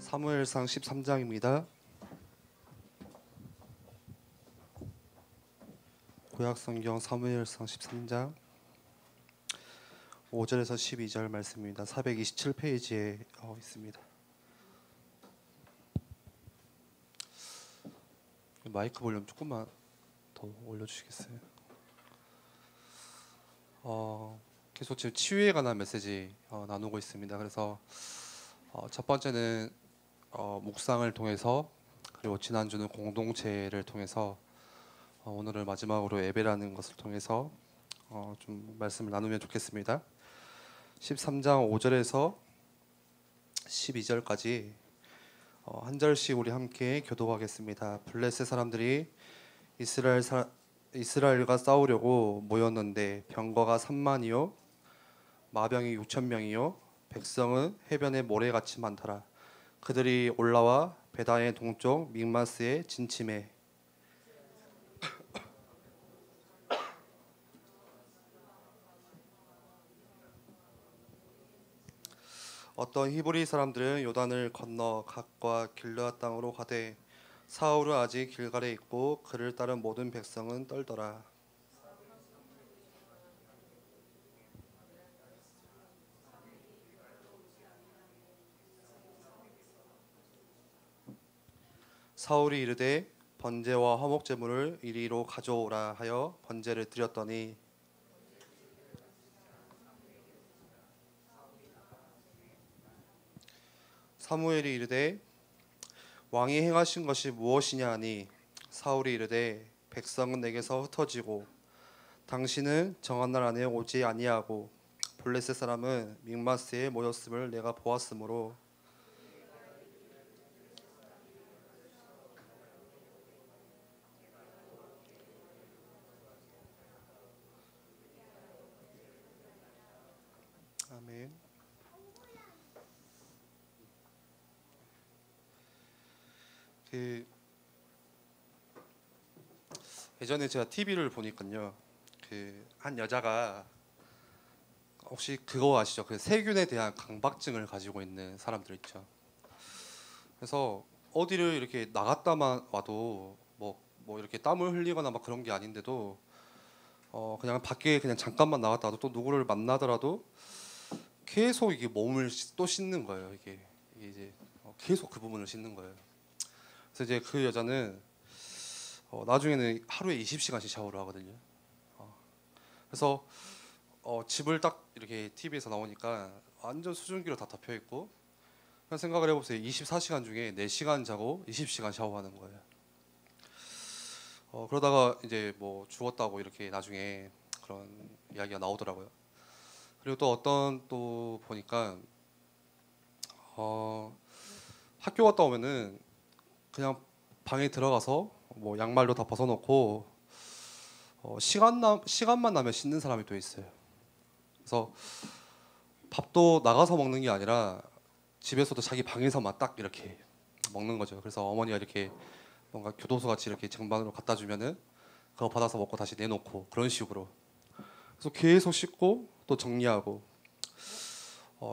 사무엘상 13장입니다. 구약성경 사무엘상 13장 5절에서 12절 말씀입니다. 427페이지에 있습니다. 마이크 볼륨 조금만 더 올려주시겠어요? 계속 지금 치유에 관한 메시지 나누고 있습니다. 그래서 첫 번째는 묵상을 통해서, 그리고 지난주는 공동체를 통해서, 오늘은 마지막으로 예배라는 것을 통해서 좀 말씀을 나누면 좋겠습니다. 13장 5절에서 12절까지 한 절씩 우리 함께 교독하겠습니다. 블레셋 사람들이 이스라엘과 싸우려고 모였는데 병거가 3만이요 마병이 6,000명이요 백성은 해변의 모래같이 많더라. 그들이 올라와 베다의 동쪽 믹마스에 진침해 어떤 히브리 사람들은 요단을 건너 갓과 길르앗 땅으로 가되 사울은 아직 길갈에 있고 그를 따른 모든 백성은 떨더라. 사울이 이르되 번제와 화목 제물을 이리로 가져오라 하여 번제를 드렸더니 사무엘이 이르되 왕이 행하신 것이 무엇이냐 하니 사울이 이르되 백성은 내게서 흩어지고 당신은 정한 날 안에 오지 아니하고 블레셋 사람은 믹마스에 모였음을 내가 보았으므로 아멘. 예전에 제가 TV를 보니까요, 한 여자가 혹시 그거 아시죠? 그 세균에 대한 강박증을 가지고 있는 사람들 있죠. 그래서 어디를 이렇게 나갔다만 와도 뭐 이렇게 땀을 흘리거나 막 그런 게 아닌데도 그냥 밖에 그냥 잠깐만 나갔다 와도 또 누구를 만나더라도 계속 이게 몸을 또 씻는 거예요. 이게 이제 계속 그 부분을 씻는 거예요. 그래서 이제 그 여자는 나중에는 하루에 20시간씩 샤워를 하거든요. 그래서 집을 딱 이렇게 TV에서 나오니까 완전 수증기로 다 덮여 있고, 그냥 생각을 해보세요. 24시간 중에 4시간 자고 20시간 샤워하는 거예요. 그러다가 이제 뭐 죽었다고 이렇게 나중에 그런 이야기가 나오더라고요. 그리고 또 어떤 또 보니까 학교 갔다 오면은 그냥 방에 들어가서 뭐 양말도 다 벗어놓고 시간만 나면 씻는 사람이 또 있어요. 그래서 밥도 나가서 먹는 게 아니라 집에서도 자기 방에서만 딱 이렇게 먹는 거죠. 그래서 어머니가 이렇게 뭔가 교도소 같이 이렇게 쟁반으로 갖다 주면은 그거 받아서 먹고 다시 내놓고 그런 식으로. 그래서 계속 씻고 또 정리하고,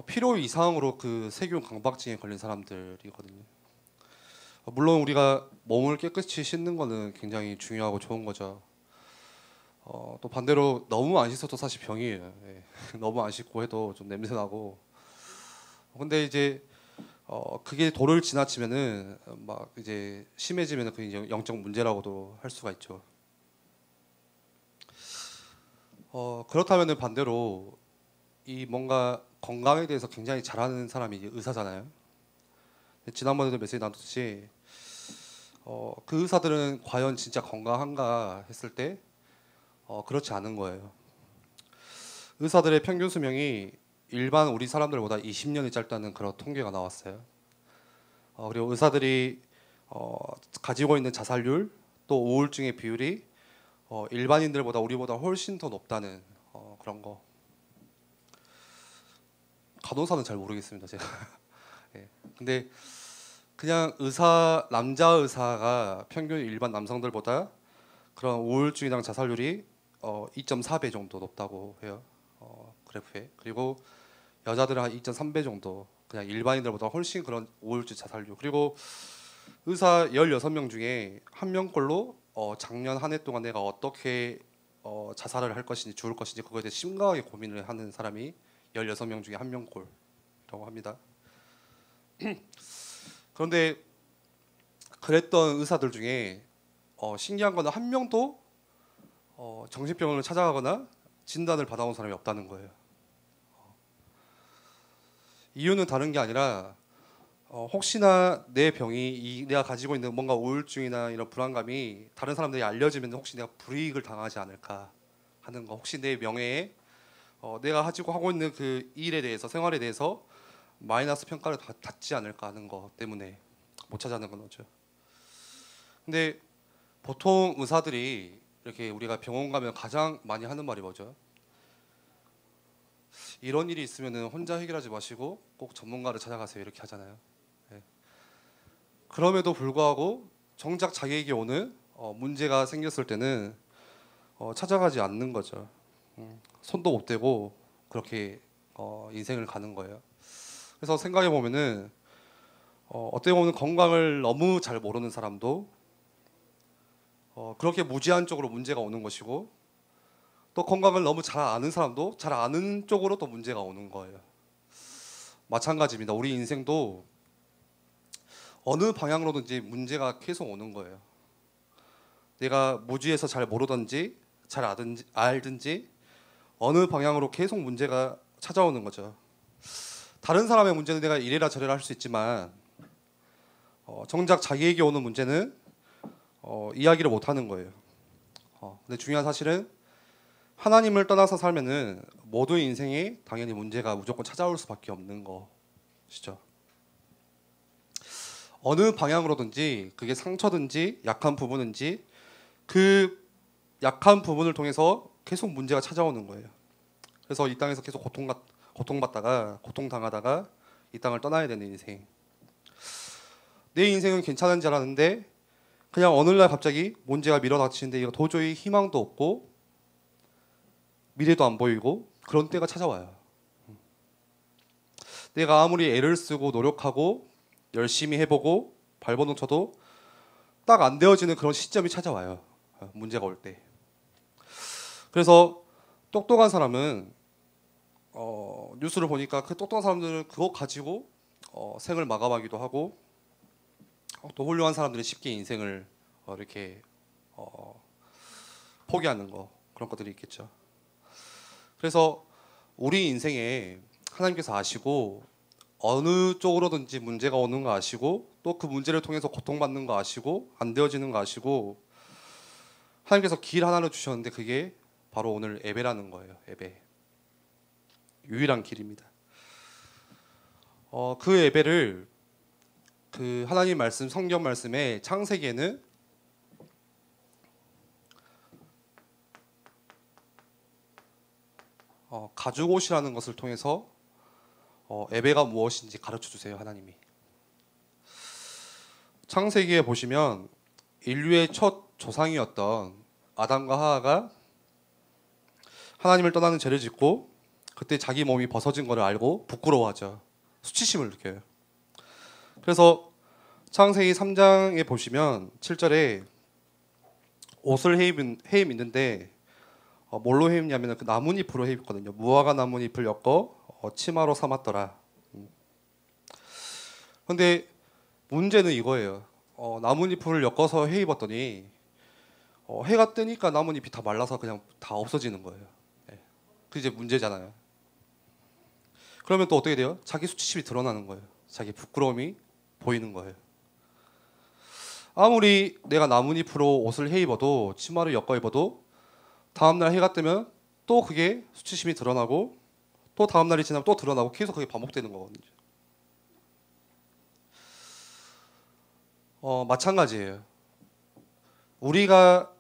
필요 이상으로 그 세균 강박증에 걸린 사람들이거든요. 물론 우리가 몸을 깨끗이 씻는 거는 굉장히 중요하고 좋은 거죠. 또 반대로 너무 안 씻어도 사실 병이에요. 예. 너무 안 씻고 해도 좀 냄새 나고. 근데 이제 그게 도를 지나치면은 막 이제 심해지면은 그게 이제 영적 문제라고도 할 수가 있죠. 그렇다면은 반대로 이 뭔가 건강에 대해서 굉장히 잘하는 사람이 이제 의사잖아요. 지난번에도 메시지 나눴듯이 그 의사들은 과연 진짜 건강한가 했을 때 그렇지 않은 거예요. 의사들의 평균 수명이 일반 우리 사람들보다 20년이 짧다는 그런 통계가 나왔어요. 그리고 의사들이 가지고 있는 자살률 또 우울증의 비율이 일반인들보다 우리보다 훨씬 더 높다는 그런 거. 간호사는 잘 모르겠습니다, 제가. 예. 근데 그냥 남자 의사가 평균 일반 남성들보다 그런 우울증이랑 자살률이 2.4배 정도 높다고 해요. 그래프에. 그리고 여자들은 한 2.3배 정도, 그냥 일반인들보다 훨씬 그런 우울증 자살률. 그리고 의사 16명 중에 한 명꼴로 작년 한 해 동안 내가 어떻게 자살을 할 것인지 죽을 것인지 그거에 대해 심각하게 고민을 하는 사람이 16명 중에 한 명꼴이라고 합니다. 그런데 그랬던 의사들 중에 신기한 거는 한 명도 정신병원을 찾아가거나 진단을 받아온 사람이 없다는 거예요. 이유는 다른 게 아니라 혹시나 내 병이 내가 가지고 있는 뭔가 우울증이나 이런 불안감이 다른 사람들이 알려지면 혹시 내가 불이익을 당하지 않을까 하는 거, 혹시 내 명예에 내가 가지고 하고 있는 그 일에 대해서, 생활에 대해서 마이너스 평가를 받지 않을까 하는 거 때문에 못 찾아가는 거죠. 근데 보통 의사들이 이렇게 우리가 병원 가면 가장 많이 하는 말이 뭐죠? 이런 일이 있으면 혼자 해결하지 마시고 꼭 전문가를 찾아가세요, 이렇게 하잖아요. 네. 그럼에도 불구하고 정작 자기에게 오는 문제가 생겼을 때는 찾아가지 않는 거죠. 손도 못 대고 그렇게 인생을 가는 거예요. 그래서 생각해 보면은 어떻게 보면 건강을 너무 잘 모르는 사람도 그렇게 무지한 쪽으로 문제가 오는 것이고, 또 건강을 너무 잘 아는 사람도 잘 아는 쪽으로 또 문제가 오는 거예요. 마찬가지입니다. 우리 인생도 어느 방향으로든지 문제가 계속 오는 거예요. 내가 무지해서 잘 모르든지 잘 알든지 어느 방향으로 계속 문제가 찾아오는 거죠. 다른 사람의 문제는 내가 이래라 저래라 할 수 있지만 정작 자기에게 오는 문제는 이야기를 못 하는 거예요. 근데 중요한 사실은 하나님을 떠나서 살면은 모든 인생에 당연히 문제가 무조건 찾아올 수밖에 없는 것이죠. 어느 방향으로든지 그게 상처든지 약한 부분인지 그 약한 부분을 통해서 계속 문제가 찾아오는 거예요. 그래서 이 땅에서 계속 고통당하다가 이 땅을 떠나야 되는 인생. 내 인생은 괜찮은 줄 알았는데 그냥 어느 날 갑자기 문제가 밀어닥치는데 이거 도저히 희망도 없고 미래도 안 보이고 그런 때가 찾아와요. 내가 아무리 애를 쓰고 노력하고 열심히 해보고 발버둥 쳐도 딱 안 되어지는 그런 시점이 찾아와요. 문제가 올 때. 그래서 똑똑한 사람은 뉴스를 보니까 그 똑똑한 사람들은 그거 가지고 생을 마감하기도 하고, 또 훌륭한 사람들은 쉽게 인생을 이렇게 포기하는 거, 그런 것들이 있겠죠. 그래서 우리 인생에 하나님께서 아시고 어느 쪽으로든지 문제가 오는 거 아시고 또 그 문제를 통해서 고통받는 거 아시고 안 되어지는 거 아시고 하나님께서 길 하나를 주셨는데 그게 바로 오늘 예배라는 거예요. 예배. 유일한 길입니다. 그 예배를 그 하나님 말씀, 성경 말씀에 창세기에는 가죽옷이라는 것을 통해서 예배가 무엇인지 가르쳐 주세요, 하나님이. 창세기에 보시면 인류의 첫 조상이었던 아담과 하와가 하나님을 떠나는 죄를 짓고 그때 자기 몸이 벗어진 것을 알고 부끄러워하죠. 수치심을 느껴요. 그래서 창세기 3장에 보시면 7절에 옷을 해 입는데 뭘로 해 입냐면 그 나뭇잎으로 해 입거든요. 무화과 나뭇잎을 엮어 치마로 삼았더라. 그런데 문제는 이거예요. 나뭇잎을 엮어서 해 입었더니 해가 뜨니까 나뭇잎이 다 말라서 그냥 다 없어지는 거예요. 네. 그게 이제 문제잖아요. 그러면 또 어떻게 돼요? 자기 수치심이 드러나는 거예요. 자기 부끄러움이 보이는 거예요. 아무리 내가 나뭇잎으로 옷을 해 입어도 치마를 엮어 입어도 다음날 해가 뜨면 또 그게 수치심이 드러나고 또 다음날이 지나면 또 드러나고 계속 그게 반복되는 거거든요. 마찬가지예요. 우리가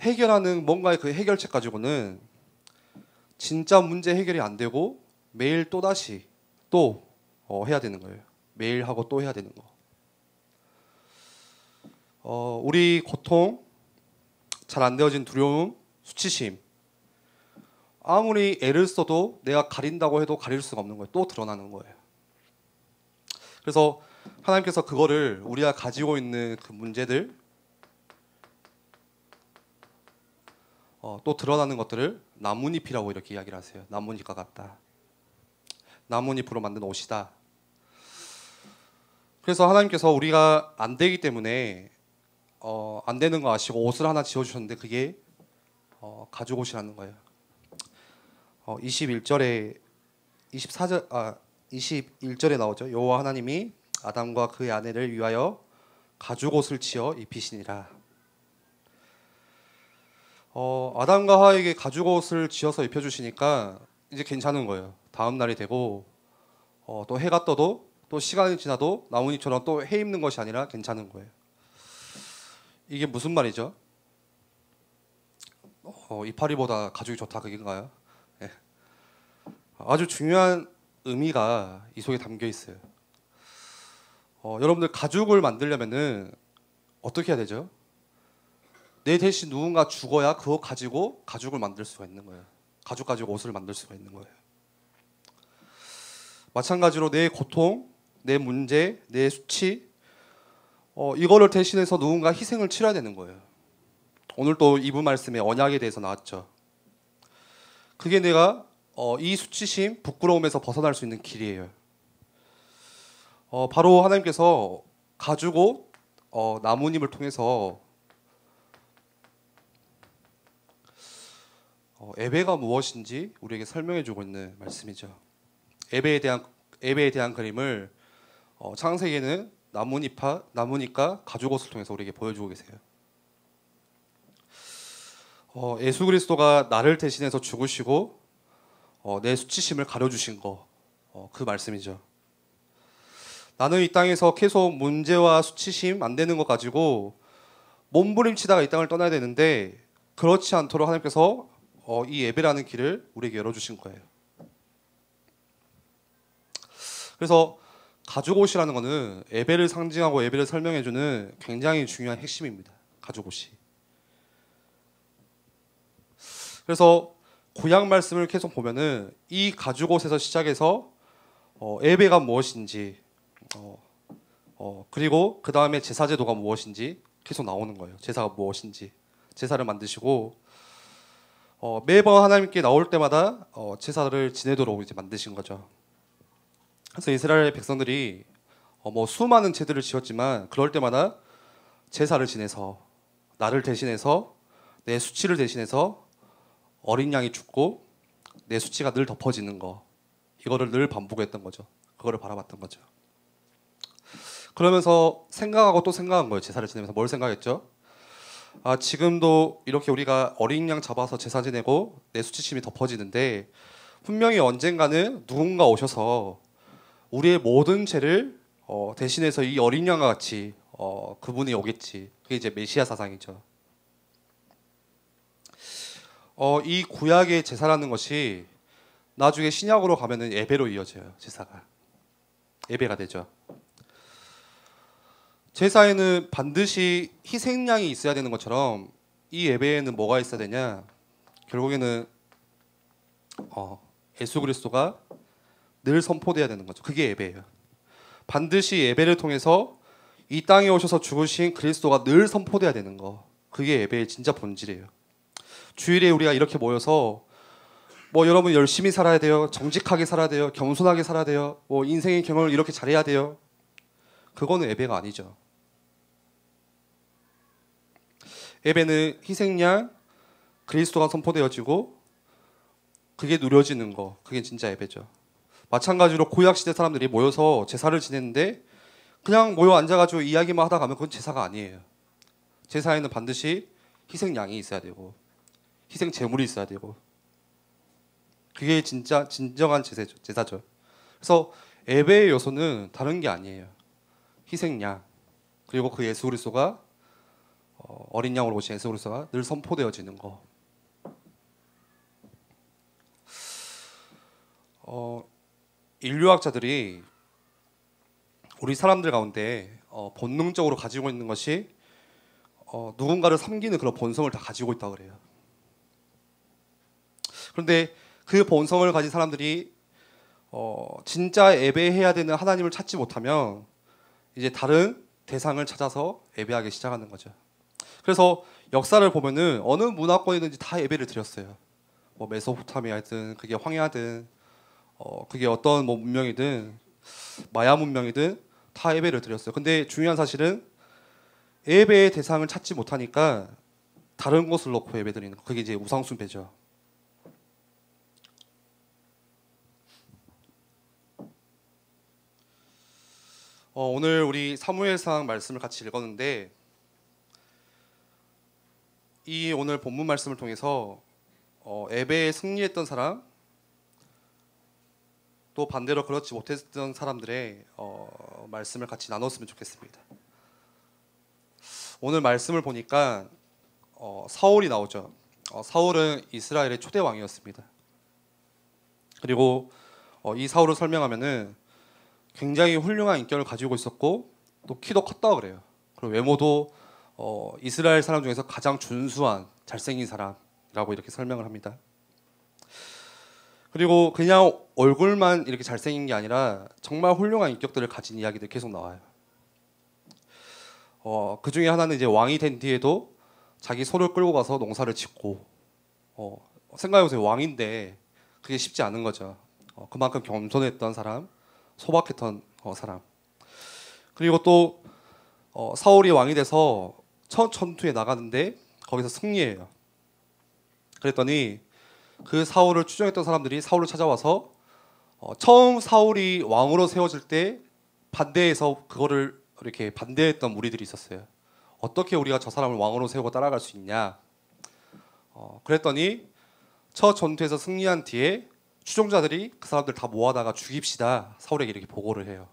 해결하는 뭔가의 그 해결책 가지고는 진짜 문제 해결이 안 되고 매일 또다시 또 해야 되는 거예요. 매일 하고 또 해야 되는 거. 우리 고통, 잘 안 되어진 두려움, 수치심, 아무리 애를 써도 내가 가린다고 해도 가릴 수가 없는 거예요. 또 드러나는 거예요. 그래서 하나님께서 그거를 우리가 가지고 있는 그 문제들, 또 드러나는 것들을 나뭇잎이라고 이렇게 이야기를 하세요. 나뭇잎과 같다. 나뭇잎으로 만든 옷이다. 그래서 하나님께서 우리가 안 되기 때문에 안 되는 거 아시고 옷을 하나 지어주셨는데 그게 가죽 옷이라는 거예요. 21절에 21절에 나오죠. 여호와 하나님이 아담과 그의 아내를 위하여 가죽 옷을 지어 입히시니라. 아담과 하와에게 가죽 옷을 지어서 입혀주시니까 이제 괜찮은 거예요. 다음 날이 되고 또 해가 떠도 또 시간이 지나도 나뭇잎처럼 또 해 입는 것이 아니라 괜찮은 거예요. 이게 무슨 말이죠? 이파리보다 가죽이 좋다 그건가요? 네. 아주 중요한 의미가 이 속에 담겨 있어요. 여러분들 가죽을 만들려면은 어떻게 해야 되죠? 내 대신 누군가 죽어야 그거 가지고 가죽을 만들 수가 있는 거예요. 가죽 가지고 옷을 만들 수가 있는 거예요. 마찬가지로 내 고통, 내 문제, 내 수치, 이거를 대신해서 누군가 희생을 치러야 되는 거예요. 오늘 또 2부 말씀에 언약에 대해서 나왔죠. 그게 내가 이 수치심, 부끄러움에서 벗어날 수 있는 길이에요. 바로 하나님께서 가죽옷, 나뭇잎을 통해서 예배가 무엇인지 우리에게 설명해주고 있는 말씀이죠. 예배에 대한 그림을 창세기에는 나뭇잎과 가죽옷을 통해서 우리에게 보여주고 계세요. 예수 그리스도가 나를 대신해서 죽으시고 내 수치심을 가려주신 거, 그 말씀이죠. 나는 이 땅에서 계속 문제와 수치심 안 되는 것 가지고 몸부림치다가 이 땅을 떠나야 되는데 그렇지 않도록 하나님께서 이 예배라는 길을 우리에게 열어주신 거예요. 그래서 가죽옷이라는 것은 예배를 상징하고 예배를 설명해주는 굉장히 중요한 핵심입니다. 가죽옷이. 그래서 구약 말씀을 계속 보면은 이 가죽옷에서 시작해서 예배가 무엇인지 그리고 그 다음에 제사제도가 무엇인지 계속 나오는 거예요. 제사가 무엇인지 제사를 만드시고 매번 하나님께 나올 때마다 제사를 지내도록 이제 만드신 거죠. 그래서 이스라엘 백성들이 수많은 제들을 지었지만 그럴 때마다 제사를 지내서 나를 대신해서 내 수치를 대신해서 어린 양이 죽고 내 수치가 늘 덮어지는 거, 이거를 늘 반복했던 거죠. 그거를 바라봤던 거죠. 그러면서 생각하고 또 생각한 거예요. 제사를 지내면서 뭘 생각했죠? 지금도 이렇게 우리가 어린 양 잡아서 제사 지내고 내 수치심이 덮어지는데 분명히 언젠가는 누군가 오셔서 우리의 모든 죄를 대신해서 이 어린 양과 같이 그분이 오겠지. 그게 이제 메시아 사상이죠. 이 구약의 제사라는 것이 나중에 신약으로 가면은 예배로 이어져요. 제사가 예배가 되죠. 제사에는 반드시 희생양이 있어야 되는 것처럼 이 예배에는 뭐가 있어야 되냐? 결국에는 예수 그리스도가 늘 선포돼야 되는 거죠. 그게 예배예요. 반드시 예배를 통해서 이 땅에 오셔서 죽으신 그리스도가 늘 선포돼야 되는 거. 그게 예배의 진짜 본질이에요. 주일에 우리가 이렇게 모여서 여러분 열심히 살아야 돼요. 정직하게 살아야 돼요. 겸손하게 살아야 돼요. 인생의 경험을 이렇게 잘해야 돼요. 그거는 예배가 아니죠. 예배는 희생양 그리스도가 선포되어지고 그게 누려지는 거. 그게 진짜 예배죠. 마찬가지로 구약시대 사람들이 모여서 제사를 지냈는데 그냥 모여 앉아가지고 이야기만 하다 가면 그건 제사가 아니에요. 제사에는 반드시 희생양이 있어야 되고 희생 제물이 있어야 되고 그게 진짜 진정한 제사죠. 그래서 예배의 요소는 다른 게 아니에요. 희생양 그리고 그 예수 그리스도가 어린 양으로 오신 예수 그리스도가 늘 선포되어지는 거. 인류학자들이 우리 사람들 가운데 본능적으로 가지고 있는 것이 누군가를 섬기는 그런 본성을 다 가지고 있다고 그래요. 그런데 그 본성을 가진 사람들이 진짜 예배해야 되는 하나님을 찾지 못하면 이제 다른 대상을 찾아서 예배하기 시작하는 거죠. 그래서 역사를 보면은 어느 문화권이든지 다 예배를 드렸어요. 뭐 메소포타미아든 그게 황야든 그게 어떤 뭐 문명이든 마야 문명이든 다 예배를 드렸어요. 근데 중요한 사실은 예배의 대상을 찾지 못하니까 다른 것을 놓고 예배 드리는 거. 그게 이제 우상 숭배죠. 오늘 우리 사무엘상 말씀을 같이 읽었는데 이 오늘 본문 말씀을 통해서 예배에 승리했던 사람 또 반대로 그렇지 못했던 사람들의 말씀을 같이 나눴으면 좋겠습니다. 오늘 말씀을 보니까 사울이 나오죠. 사울은 이스라엘의 초대 왕이었습니다. 그리고 이 사울을 설명하면은 굉장히 훌륭한 인격을 가지고 있었고 또 키도 컸다고 그래요. 그리고 외모도 이스라엘 사람 중에서 가장 준수한 잘생긴 사람이라고 이렇게 설명을 합니다. 그리고 그냥 얼굴만 이렇게 잘생긴 게 아니라 정말 훌륭한 인격들을 가진 이야기들이 계속 나와요. 그 중에 하나는 이제 왕이 된 뒤에도 자기 소를 끌고 가서 농사를 짓고 생각해보세요. 왕인데 그게 쉽지 않은 거죠. 그만큼 겸손했던 사람, 소박했던 사람. 그리고 또 사울이 왕이 돼서 첫 전투에 나가는데 거기서 승리해요. 그랬더니 그 사울을 추종했던 사람들이 사울을 찾아와서 처음 사울이 왕으로 세워질 때 반대해서 그거를 이렇게 반대했던 무리들이 있었어요. 어떻게 우리가 저 사람을 왕으로 세우고 따라갈 수 있냐? 그랬더니 첫 전투에서 승리한 뒤에 추종자들이 그 사람들 다 모아다가 죽입시다. 사울에게 이렇게 보고를 해요.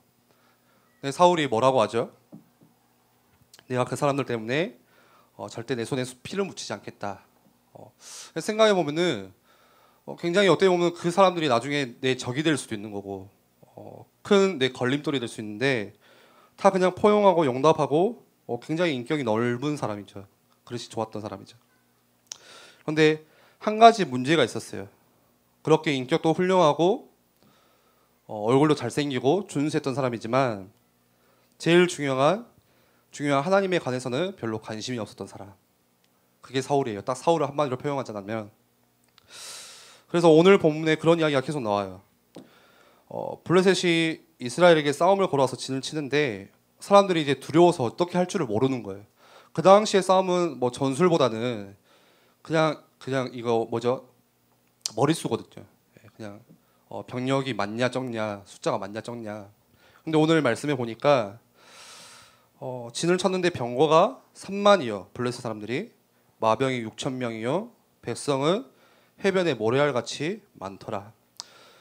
근데 사울이 뭐라고 하죠? 내가 그 사람들 때문에 절대 내 손에 피를 묻히지 않겠다. 생각해 보면은 굉장히 어떻게 보면 그 사람들이 나중에 내 적이 될 수도 있는 거고 큰 내 걸림돌이 될 수 있는데 다 그냥 포용하고 용납하고 굉장히 인격이 넓은 사람이죠. 그릇이 좋았던 사람이죠. 그런데 한 가지 문제가 있었어요. 그렇게 인격도 훌륭하고 얼굴도 잘생기고 준수했던 사람이지만 제일 중요한 하나님에 관해서는 별로 관심이 없었던 사람. 그게 사울이에요. 딱 사울을 한마디로 표현하자면. 그래서 오늘 본문에 그런 이야기가 계속 나와요. 블레셋이 이스라엘에게 싸움을 걸어와서 진을 치는데 사람들이 이제 두려워서 어떻게 할 줄을 모르는 거예요. 그 당시의 싸움은 뭐 전술보다는 그냥 이거 뭐죠? 머릿수거든요. 그냥 병력이 많냐 적냐, 숫자가 많냐 적냐. 근데 오늘 말씀해 보니까 진을 쳤는데 병거가 3만이요. 블레셋 사람들이 마병이 6천 명이요. 백성은 해변에 모래알같이 많더라.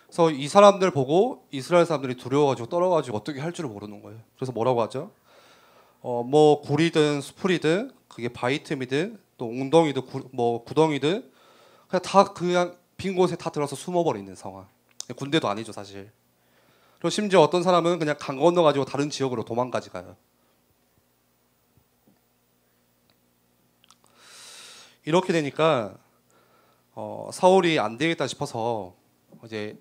그래서 이 사람들 보고 이스라엘 사람들이 두려워가지고 떨어가지고 어떻게 할 줄을 모르는 거예요. 그래서 뭐라고 하죠? 뭐 굴이든 수풀이든 그게 바위틈이든 또 웅덩이든 뭐 구덩이든 그냥 빈 곳에 다 들어서 숨어버리는 상황. 군대도 아니죠 사실. 그리고 심지어 어떤 사람은 그냥 강 건너가지고 다른 지역으로 도망까지 가요. 이렇게 되니까 사울이 안 되겠다 싶어서 이제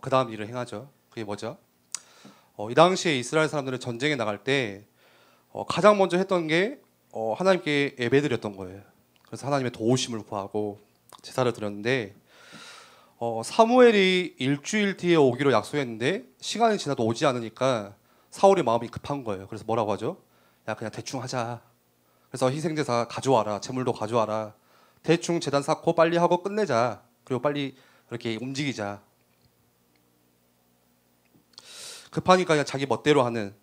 그 다음 일을 행하죠. 그게 뭐죠? 이 당시에 이스라엘 사람들은 전쟁에 나갈 때 가장 먼저 했던 게 하나님께 예배드렸던 거예요. 그래서 하나님의 도우심을 구하고 제사를 드렸는데 사무엘이 일주일 뒤에 오기로 약속했는데 시간이 지나도 오지 않으니까 사울의 마음이 급한 거예요. 그래서 뭐라고 하죠? 야 그냥 대충 하자. 그래서 희생제사 가져와라. 제물도 가져와라. 대충 제단 쌓고 빨리 하고 끝내자. 그리고 빨리 이렇게 움직이자. 급하니까 그냥 자기 멋대로 하는.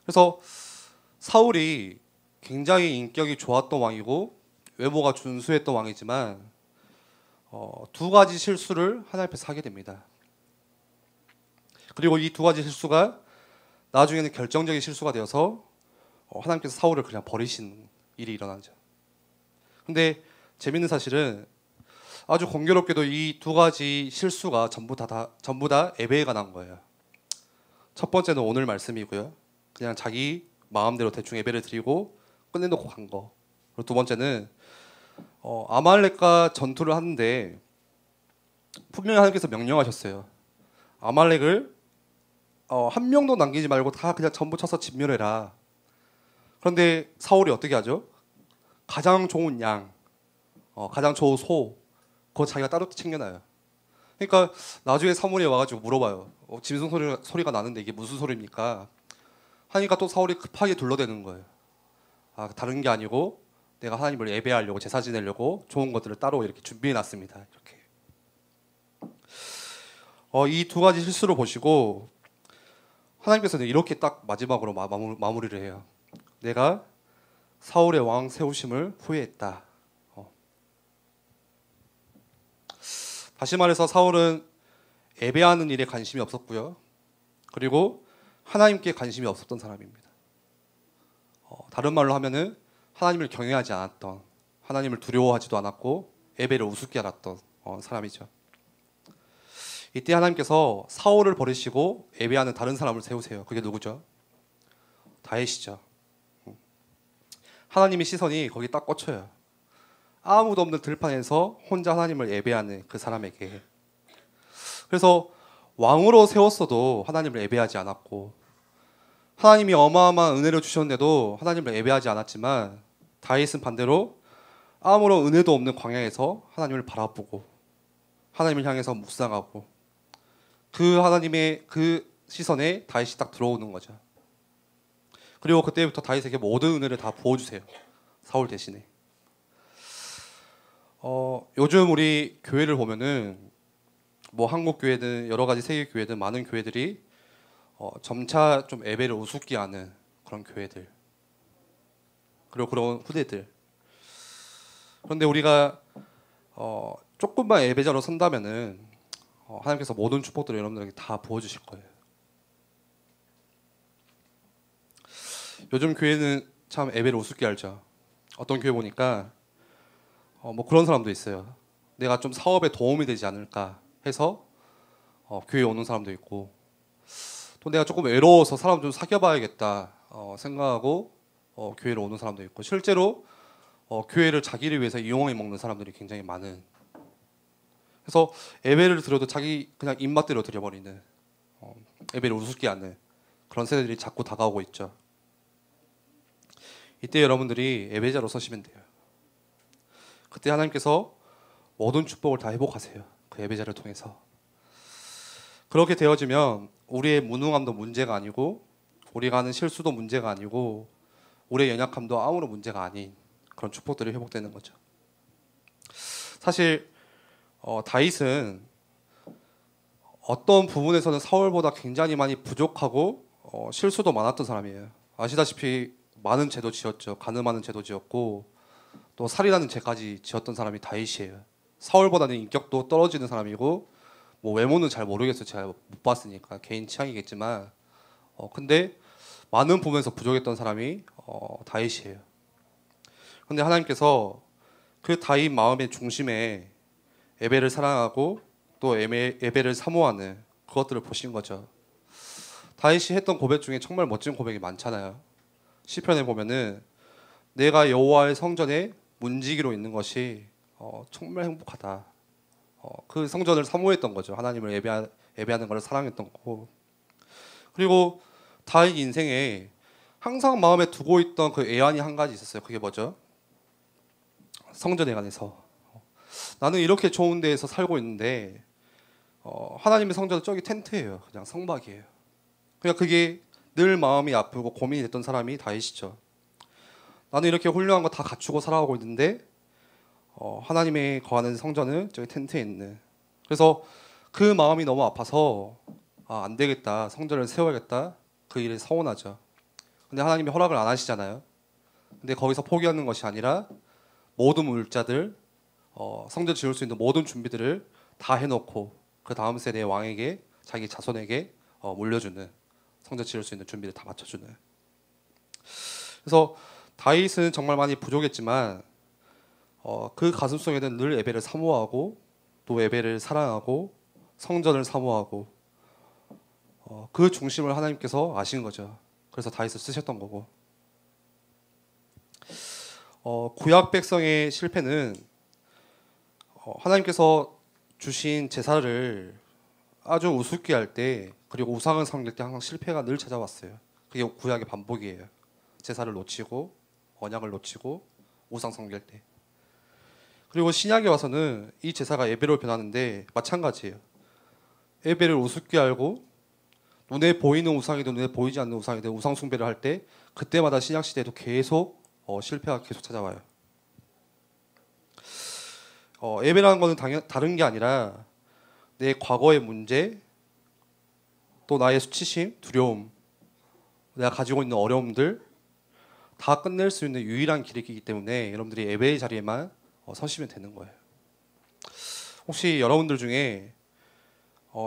그래서 사울이 굉장히 인격이 좋았던 왕이고 외모가 준수했던 왕이지만 두 가지 실수를 하나님 앞에서 하게 됩니다. 그리고 이 두 가지 실수가 나중에는 결정적인 실수가 되어서 하나님께서 사울을 그냥 버리신 일이 일어나죠. 근데 재밌는 사실은 아주 공교롭게도 이 두 가지 실수가 전부 다 예배에 관한 거예요. 첫 번째는 오늘 말씀이고요. 그냥 자기 마음대로 대충 예배를 드리고 끝내놓고 간 거. 그리고 두 번째는 아말렉과 전투를 하는데 분명히 하나님께서 명령하셨어요. 아말렉을 한 명도 남기지 말고 다 그냥 전부 쳐서 진멸해라. 그런데 사울이 어떻게 하죠? 가장 좋은 양, 가장 좋은 소, 그거 자기가 따로 챙겨놔요. 그러니까 나중에 사무엘이 와가지고 물어봐요. 짐승 소리가 나는데 이게 무슨 소리입니까? 하니까 또 사울이 급하게 둘러대는 거예요. 아, 다른 게 아니고 내가 하나님을 예배하려고 제사 지내려고 좋은 것들을 따로 이렇게 준비해놨습니다. 이렇게. 이 두 가지 실수를 보시고 하나님께서는 이렇게 딱 마지막으로 마무리를 해요. 내가 사울의 왕 세우심을 후회했다. 다시 말해서 사울은 예배하는 일에 관심이 없었고요. 그리고 하나님께 관심이 없었던 사람입니다. 다른 말로 하면은 하나님을 경외하지 않았던, 하나님을 두려워하지도 않았고 예배를 우습게 알았던 사람이죠. 이때 하나님께서 사울을 버리시고 예배하는 다른 사람을 세우세요. 그게 누구죠? 다윗이죠. 하나님의 시선이 거기 딱 꽂혀요. 아무도 없는 들판에서 혼자 하나님을 예배하는 그 사람에게. 그래서 왕으로 세웠어도 하나님을 예배하지 않았고, 하나님이 어마어마한 은혜를 주셨는데도 하나님을 예배하지 않았지만, 다윗은 반대로 아무런 은혜도 없는 광야에서 하나님을 바라보고 하나님을 향해서 묵상하고, 그 하나님의 그 시선에 다윗이 딱 들어오는 거죠. 그리고 그때부터 다윗에게 모든 은혜를 다 부어주세요. 사울 대신에. 요즘 우리 교회를 보면은 뭐 한국 교회든 여러 가지 세계 교회든 많은 교회들이 점차 좀 예배를 우습게 하는 그런 교회들, 그리고 그런 후대들. 그런데 우리가 조금만 예배자로 선다면은 하나님께서 모든 축복들을 여러분들에게 다 부어주실 거예요. 요즘 교회는 참 예배를 우습게 알죠. 어떤 교회 보니까 뭐 그런 사람도 있어요. 내가 좀 사업에 도움이 되지 않을까 해서 교회에 오는 사람도 있고, 또 내가 조금 외로워서 사람 좀 사귀어봐야겠다 생각하고 교회로 오는 사람도 있고, 실제로 교회를 자기를 위해서 이용해 먹는 사람들이 굉장히 많은. 그래서 예배를 드려도 자기 그냥 입맛대로 드려버리는, 예배를 우습게 하는 그런 세대들이 자꾸 다가오고 있죠. 이때 여러분들이 예배자로 서시면 돼요. 그때 하나님께서 모든 축복을 다 회복하세요. 그 예배자를 통해서. 그렇게 되어지면 우리의 무능함도 문제가 아니고, 우리가 하는 실수도 문제가 아니고, 우리의 연약함도 아무런 문제가 아닌 그런 축복들이 회복되는 거죠. 사실 다윗은 어떤 부분에서는 사울보다 굉장히 많이 부족하고 실수도 많았던 사람이에요. 아시다시피 많은 죄도 지었죠. 간음하는 죄도 지었고 또 살인하는 죄까지 지었던 사람이 다윗이에요. 사울보다는 인격도 떨어지는 사람이고, 뭐 외모는 잘 모르겠어요. 제가 못 봤으니까 개인 취향이겠지만, 근데 많은 부분에서 부족했던 사람이 다윗이에요. 근데 하나님께서 그 다윗 마음의 중심에 예배를 사랑하고 또 예배를 사모하는 그것들을 보신 거죠. 다윗이 했던 고백 중에 정말 멋진 고백이 많잖아요. 시편에 보면은 내가 여호와의 성전에 문지기로 있는 것이 정말 행복하다. 그 성전을 사모했던 거죠. 하나님을 예배하는 것을 사랑했던 거고. 그리고 다윗 인생에 항상 마음에 두고 있던 그 애환이 한 가지 있었어요. 그게 뭐죠? 성전에 관해서. 나는 이렇게 좋은 데에서 살고 있는데 하나님의 성전은 저기 텐트예요. 그냥 성막이에요. 그냥 그게 늘 마음이 아프고 고민이 됐던 사람이 다윗이죠. 나는 이렇게 훌륭한 거 다 갖추고 살아가고 있는데 하나님의 거하는 성전은 저기 텐트에 있는. 그래서 그 마음이 너무 아파서 안 되겠다, 성전을 세워야겠다, 그 일에 서운하죠. 근데 하나님이 허락을 안 하시잖아요. 근데 거기서 포기하는 것이 아니라 모든 물자들, 성전 지을 수 있는 모든 준비들을 다 해놓고 그 다음 세대의 왕에게, 자기 자손에게 물려주는, 성전 지을 수 있는 준비를 다 맞춰주는. 그래서 다윗은 정말 많이 부족했지만 그 가슴속에는 늘 예배를 사모하고 또 예배를 사랑하고 성전을 사모하고 그 중심을 하나님께서 아신 거죠. 그래서 다윗을 쓰셨던 거고. 구약 백성의 실패는 하나님께서 주신 제사를 아주 우습게 할 때, 그리고 우상을 섬길 때 항상 실패가 늘 찾아왔어요. 그게 구약의 반복이에요. 제사를 놓치고 언약을 놓치고 우상 섬길 때. 그리고 신약에 와서는 이 제사가 예배로 변하는데 마찬가지예요. 예배를 우습게 알고 눈에 보이는 우상이든 눈에 보이지 않는 우상이든 우상 숭배를 할 때 그때마다 신약 시대에도 계속 실패가 계속 찾아와요. 예배라는 것은 다른 게 아니라 내 과거의 문제, 또 나의 수치심, 두려움, 내가 가지고 있는 어려움들 다 끝낼 수 있는 유일한 길이기 때문에 여러분들이 예배의 자리에만 서시면 되는 거예요. 혹시 여러분들 중에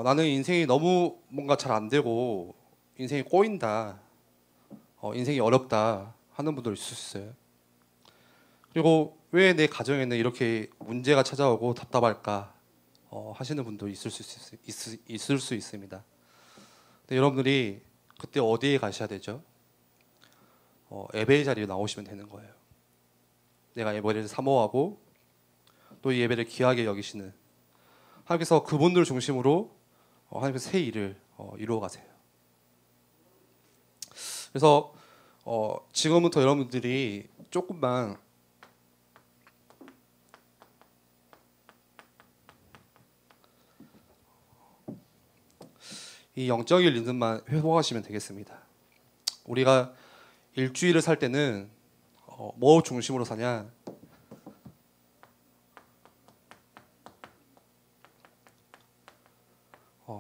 나는 인생이 너무 뭔가 잘 안 되고 인생이 꼬인다, 인생이 어렵다 하는 분들 있을 수 있어요. 그리고 왜 내 가정에는 이렇게 문제가 찾아오고 답답할까 하시는 분도 있을 수 있습니다. 근데 여러분들이 그때 어디에 가셔야 되죠? 예배의 자리에 나오시면 되는 거예요. 내가 예배를 사모하고 또 이 예배를 귀하게 여기시는 하나님께서 그분들 중심으로 하나님께서 새 일을 이루어 가세요. 그래서 지금부터 여러분들이 조금만 이 영적인 리듬만 회복하시면 되겠습니다. 우리가 일주일을 살 때는 뭐 중심으로 사냐?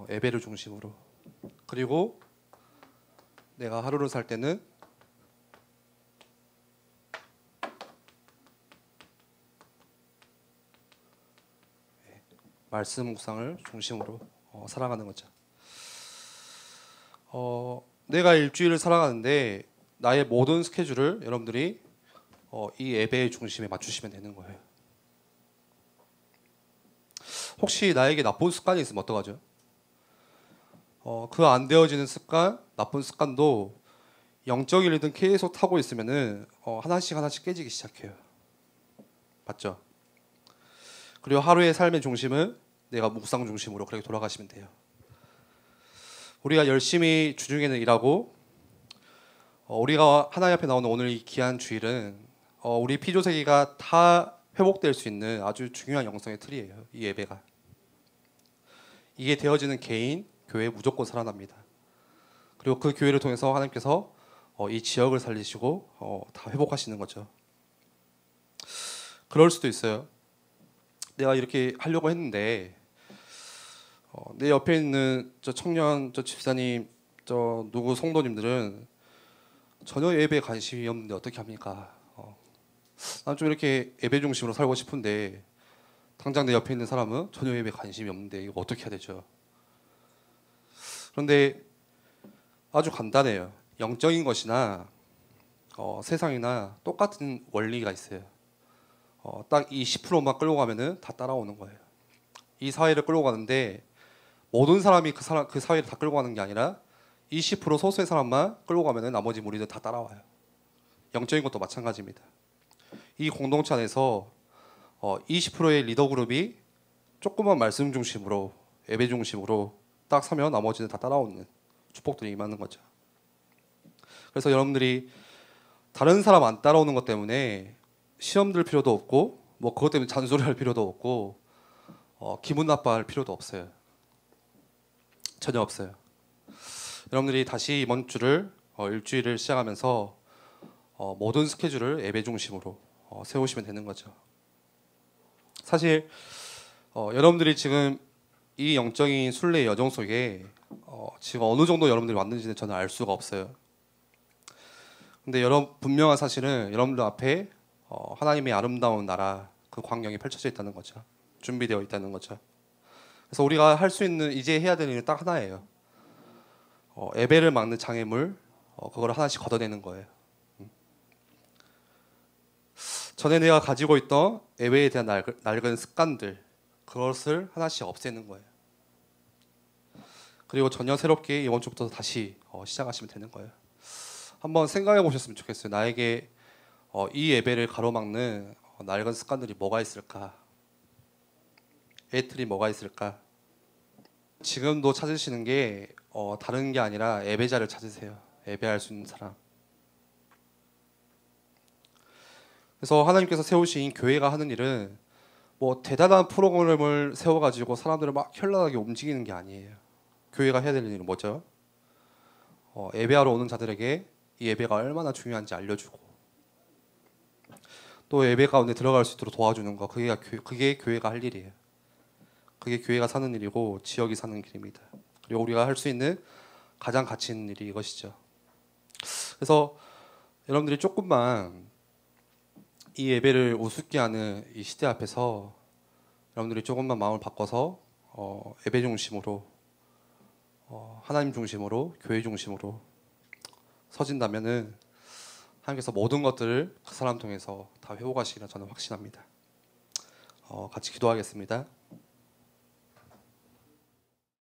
예배를 중심으로. 그리고 내가 하루를 살 때는 말씀 묵상을 중심으로 살아가는 거죠. 내가 일주일을 살아가는데 나의 모든 스케줄을 여러분들이 이 예배의 중심에 맞추시면 되는 거예요. 혹시 나에게 나쁜 습관이 있으면 어떡하죠? 그 안 되어지는 습관, 나쁜 습관도 영적인 리듬 계속 타고 있으면은 하나씩 하나씩 깨지기 시작해요. 맞죠? 그리고 하루의 삶의 중심은 내가 묵상 중심으로 그렇게 돌아가시면 돼요. 우리가 열심히 주중에는 일하고 우리가 하나님 앞에 나오는 오늘 이 귀한 주일은 우리 피조세계가 다 회복될 수 있는 아주 중요한 영성의 틀이에요. 이 예배가. 이게 되어지는 개인, 교회 무조건 살아납니다. 그리고 그 교회를 통해서 하나님께서 이 지역을 살리시고 다 회복하시는 거죠. 그럴 수도 있어요. 내가 이렇게 하려고 했는데 내 옆에 있는 저 청년, 저 집사님, 저 누구 성도님들은 전혀 예배에 관심이 없는데 어떻게 합니까? 난 좀 이렇게 예배 중심으로 살고 싶은데 당장 내 옆에 있는 사람은 전혀 예배에 관심이 없는데 이거 어떻게 해야 되죠? 그런데 아주 간단해요. 영적인 것이나 세상이나 똑같은 원리가 있어요. 딱 이 10%만 끌고 가면은 다 따라오는 거예요. 이 사회를 끌고 가는데 모든 사람이 그 사회를 다 끌고 가는 게 아니라 20% 소수의 사람만 끌고 가면은 나머지 무리들 다 따라와요. 영적인 것도 마찬가지입니다. 이 공동체 안에서 20%의 리더 그룹이 조그만 말씀 중심으로 예배 중심으로 딱 서면 나머지는 다 따라오는 축복들이 임하는 거죠. 그래서 여러분들이 다른 사람 안 따라오는 것 때문에 시험 들 필요도 없고 뭐 그것 때문에 잔소리할 필요도 없고 기분 나빠할 필요도 없어요. 전혀 없어요. 여러분들이 다시 이번 주를 일주일을 시작하면서 모든 스케줄을 예배 중심으로 세우시면 되는 거죠. 사실 여러분들이 지금 이 영적인 순례의 여정 속에 지금 어느 정도 여러분들이 왔는지는 저는 알 수가 없어요. 근데 분명한 사실은 여러분들 앞에 하나님의 아름다운 나라 그 광경이 펼쳐져 있다는 거죠. 준비되어 있다는 거죠. 그래서 우리가 할 수 있는 이제 해야 되는 일은 딱 하나예요. 예배를 막는 장애물 그걸 하나씩 걷어내는 거예요. 전에 내가 가지고 있던 예배에 대한 낡은 습관들 그것을 하나씩 없애는 거예요. 그리고 전혀 새롭게 이번 주부터 다시 시작하시면 되는 거예요. 한번 생각해 보셨으면 좋겠어요. 나에게 이 예배를 가로막는 낡은 습관들이 뭐가 있을까? 애틀이 뭐가 있을까? 지금도 찾으시는 게 다른 게 아니라 예배자를 찾으세요. 예배할 수 있는 사람. 그래서 하나님께서 세우신 교회가 하는 일은 뭐 대단한 프로그램을 세워가지고 사람들을 막 현란하게 움직이는 게 아니에요. 교회가 해야 될 일은 뭐죠? 예배하러 오는 자들에게 이 예배가 얼마나 중요한지 알려주고 또 예배 가운데 들어갈 수 있도록 도와주는 거, 그게 교회가 할 일이에요. 그게 교회가 사는 일이고 지역이 사는 길입니다. 그리고 우리가 할 수 있는 가장 가치 있는 일이 이것이죠. 그래서 여러분들이 조금만 이 예배를 우습게 하는 이 시대 앞에서 여러분들이 조금만 마음을 바꿔서 예배 중심으로 하나님 중심으로 교회 중심으로 서진다면은 하나님께서 모든 것들을 그 사람 통해서 다 회복하시리라 저는 확신합니다. 같이 기도하겠습니다.